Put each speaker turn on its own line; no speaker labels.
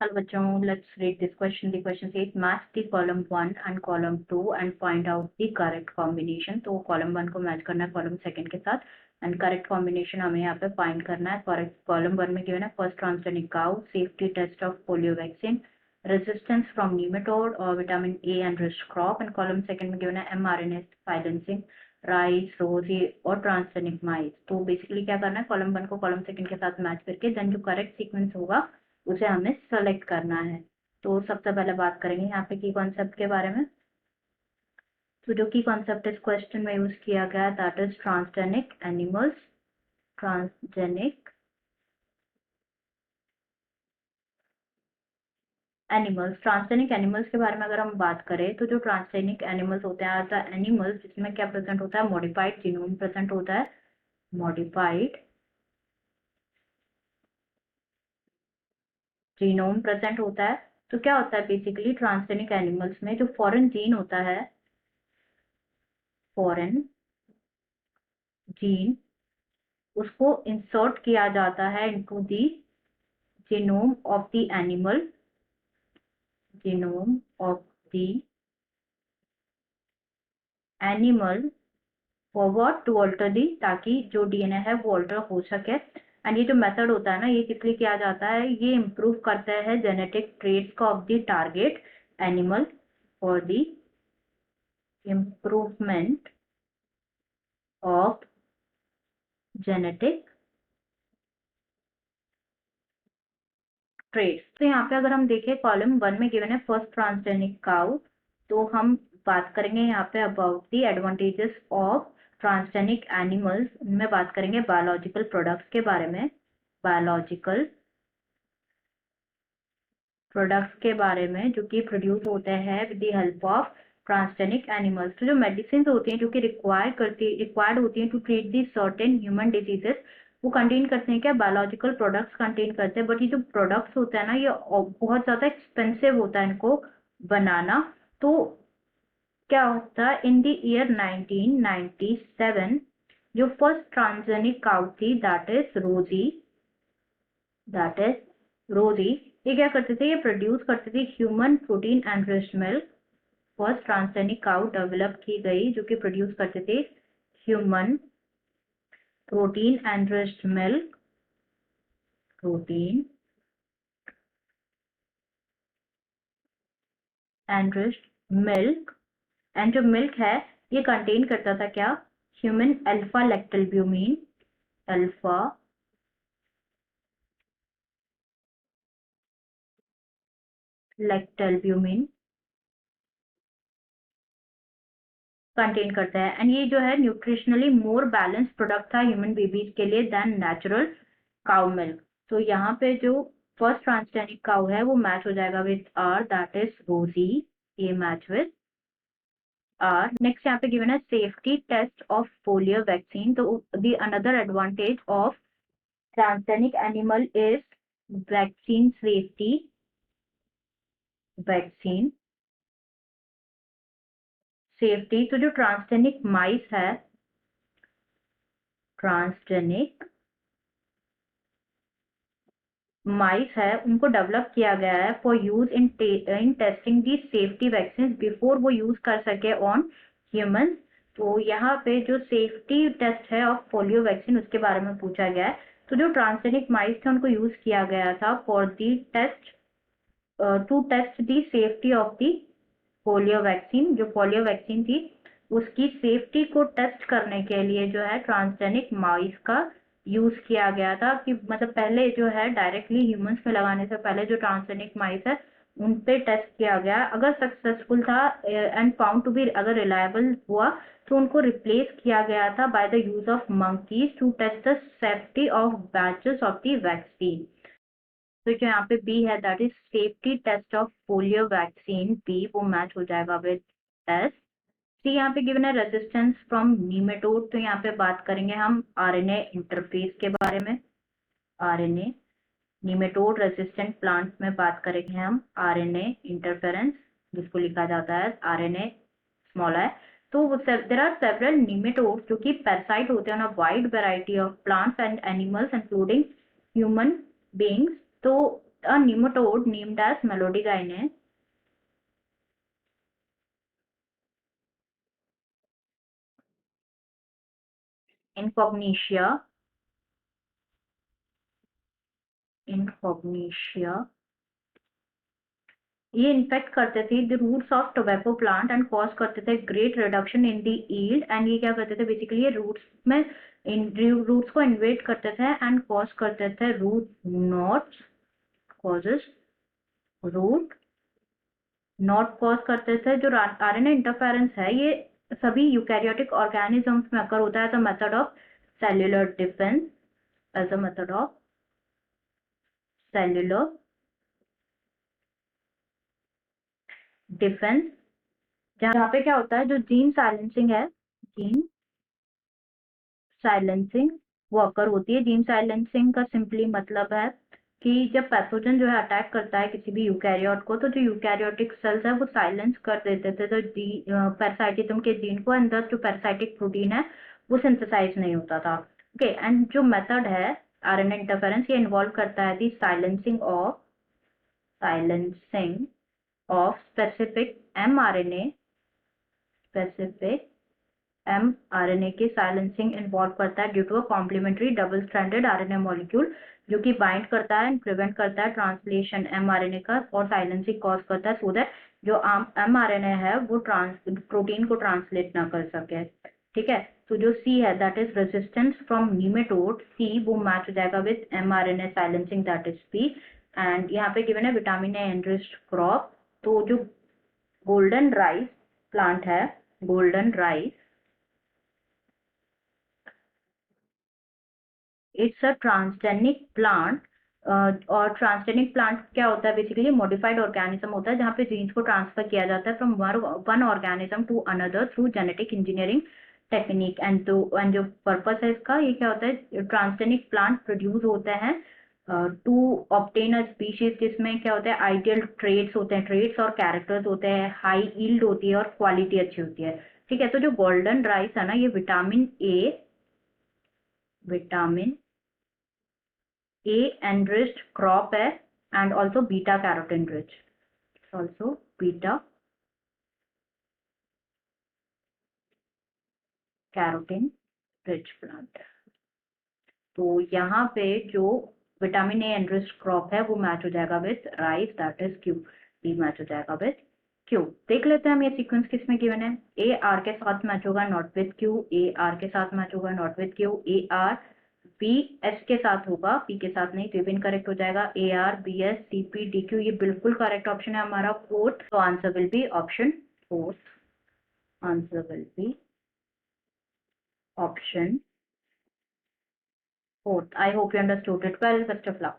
Hello bachon, let's read this question. The question says match the column 1 and column 2 and find out the correct combination. तो column 1 को match करना है column 2 के साथ and correct combination हमें यहाँ पे find करना है. Correct column 1 में given है first transgenic cow, safety test of polio vaccine, resistance from nematode or vitamin A and rich crop, and column 2 में given है mRNA silencing, राइस, रोजी और ट्रांसजेनिक माइस. तो बेसिकली क्या करना है, कॉलम 1 को कॉलम 2 के साथ मैच करके देन जो करेक्ट सीक्वेंस होगा उसे हमें सेलेक्ट करना है. तो सबसे पहले बात करेंगे यहाँ पे की कॉन्सेप्ट के बारे में. तो जो की कॉन्सेप्ट इस क्वेश्चन में यूज किया गया that is transgenic animals. Transgenic transgenic animals के बारे में अगर हम बात करें तो जो ट्रांसजेनिक एनिमल्स होते हैं द एनिमल्स जिसमें क्या प्रेजेंट होता है, मॉडिफाइड जीनोम प्रेजेंट होता है. मॉडिफाइड जीनोम प्रेजेंट होता है. तो क्या होता है बेसिकली ट्रांसजेनिक एनिमल्स में जो फॉरेन जीन होता है, फॉरेन जीन उसको इंसर्ट किया जाता है into the genome of the animal, genome of the animal for what, to alter the, ताकि जो डीएनए है वो अल्टर हो सके. एंड ये जो मेथड होता है ना, ये किस लिए किया जाता है, ये इम्प्रूव करता है जेनेटिक ट्रेट्स का of the target animal for the improvement of genetic trades. तो यहाँ पे अगर हम देखें कॉलम 1 में गिवन है फर्स्ट ट्रांसजेनिक काउ, तो हम बात करेंगे यहाँ पे about the advantages of transgenic animals. उनमें बात करेंगे बायोलॉजिकल प्रोडक्ट्स के बारे में, बायोलॉजिकल प्रोडक्ट्स के बारे में जो कि प्रोड्यूस होते हैं with the help of transgenic animals. तो जो मेडिसिन होती हैं जो कि रिक्वायर्ड होती हैं to treat the certain human diseases, वो कंटेन करते हैं क्या, बायोलॉजिकल प्रोडक्ट्स कंटेन करते हैं. बट ये जो प्रोडक्ट्स होते हैं ना, ये बहुत ज्यादा एक्सपेंसिव होता है इनको बनाना. तो क्या होता है, इन द ईयर 1997 जो फर्स्ट ट्रांसजेनिक काउ थी दैट इज रोजी, ये क्या करते थे, ये प्रोड्यूस करते थे human protein enriched milk. First transgenic cow develop की गई जो कि प्रोड्यूस करते थे human protein enriched milk, protein enriched milk. And जो मिल्क है ये कंटेन करता था क्या, ह्यूमन अल्फा लैक्टोल्ब्यूमिन, अल्फा लैक्टोल्ब्यूमिन कंटेन करता है. एंड ये जो है न्यूट्रिशनली मोर बैलेंस प्रोडक्ट था ह्यूमन बेबीज के लिए देन नेचुरल काउ मिल्क. तो यहाँ पे जो फर्स्ट ट्रांसजेनिक काउ है वो मैच हो जाएगा विद आर, दैट इज रोजी, ये मैच विद आर. नेक्स्ट यहाँ पे गिवन है safety test of polio vaccine. तो the another advantage of transgenic animal is vaccine safety, vaccine safety. तो जो ट्रांसजेनिक माइस है, ट्रांसजेनिक माइस है, उनको डेवलप किया गया है for use in testing the safety vaccine before वो यूज कर सके ऑन ह्यूमंस. तो यहाँ पे जो सेफ्टी टेस्ट है ऑफ पोलियो वैक्सीन उसके बारे में पूछा गया है. तो जो ट्रांसजेनिक माइस थे उनको यूज किया गया था for the test, to test the safety of the polio vaccine. जो पोलियो वैक्सीन थी उसकी सेफ्टी को टेस्ट करने के लिए जो है ट्रांसजेनिक माइस का यूज किया गया था. कि मतलब पहले जो है डायरेक्टली ह्यूमंस में लगाने से पहले जो ट्रांसजेनिक माइस है उन पे टेस्ट किया गया. अगर सक्सेसफुल था एंड फाउंड टू बी, अगर रिलायबल हुआ तो उनको रिप्लेस किया गया था by the use of monkeys to test the safety of batches of the vaccine. तो जो यहाँ पे बी है that is safety test of polio vaccine, B वो मैच हो जाएगा विद एस. सी यहाँ पे गिवन है रेजिस्टेंस फ्रॉम नीमेटोड. तो यहाँ पे बात करेंगे हम आरएनए इंटरफेस के बारे में, आरएनए नीमेटोड रेजिस्टेंट प्लांट में बात करेंगे हम आरएनए इंटरफेरेंस, जिसको लिखा जाता है आरएनए स्मॉल है. तो देयर आर सेवरल नीमेटोड्स जो कि पैरासाइट होते हैं on a wide variety of plants and animals including human beings. तो a nematode named as Melodigyne incognitia ये इन्फेक्ट करते थे the roots of tobacco plant and cause करते थे great reduction in the yield and ये क्या करते थे बेसिकली ये रूट्स में रूट्स को इन्वेट करते थे एंड कॉज करते थे root knots causes root knot cause करते थे जो आरएनए इंटरफेरेंस है ये सभी यूकैरियोटिक ऑर्गेनिजम्स में अकर होता है as a method of cellular defence as a method of cellular defence जहाँ पे क्या होता है जो जीन साइलेंसिंग है जीन साइलेंसिंग वो अकर होती है जीन साइलेंसिंग का सिंपली मतलब है कि जब पैथोजन जो है अटैक करता है किसी भी यूकैरियोट को तो जो यूकैरियोटिक सेल्स है वो साइलेंस कर देते थे तो पैरासाइटिज्म के जीन को अंदर जो पैरासाइटिक प्रोटीन है वो सिंथेसाइज नहीं होता था ओके एंड जो मेथड है आरएनए इंटरफेरेंस ये इन्वॉल्व करता है the silencing of specific mRNA specific mRNA के साइलेंसिंग इन्वॉल्व करता है due to a complementary double stranded RNA molecule जो कि बाइंड करता है एंड प्रिवेंट करता है ट्रांसलेशन mRNA का और साइलेंसिंग कॉज करता है सो दैट जो mRNA है वो प्रोटीन को ट्रांसलेट ना कर सके ठीक है तो जो C है that is resistance from nematode C वो मैच हो जाएगा with mRNA silencing that is P and यहाँ पे गिवन है विटामिन ए एनरिच्ड क्रॉप तो जो गोल्डन राइस प्लांट है golden rice it's a transgenic plant और ट्रांसजेनिक प्लांट क्या होता है बेसिकली मॉडिफाइड ऑर्गेनिज्म होता है जहाँ पे जीन्स को ट्रांसफर किया जाता है from one organism to another through genetic engineering technique and जो पर्पस है इसका ये क्या होता है ट्रांसजेनिक प्लांट प्रोड्यूस होते हैं टू ऑब्टेन अ स्पीशीज जिसमें क्या होता है आइडियल ट्रेड्स होते हैं ट्रेड्स और कैरेक्टर्स होते हैं हाई यील्ड होती है और क्वालिटी अच्छी होती है ठीक है तो जो गोल्डन राइस है ना ये विटामिन A enriched crop है and also beta carotene rich. Also beta carotene rich plant. तो यहाँ पे जो विटामिन ए एनरिच्ड क्रॉप है वो मैच हो जाएगा with rice that is Q B match हो जाएगा विद क्यू देख लेते हैं हम ये सीक्वेंस किस में गिवन है ए आर के साथ मैच होगा not with Q A R के साथ मैच होगा not with Q A R B S के साथ होगा पी के साथ नहीं तो ये भी इनकरेक्ट हो जाएगा A R B S C P D Q ये बिल्कुल करेक्ट ऑप्शन है हमारा फोर्थ तो answer will be option fourth answer will be option fourth. I hope you understood it well. Best of luck.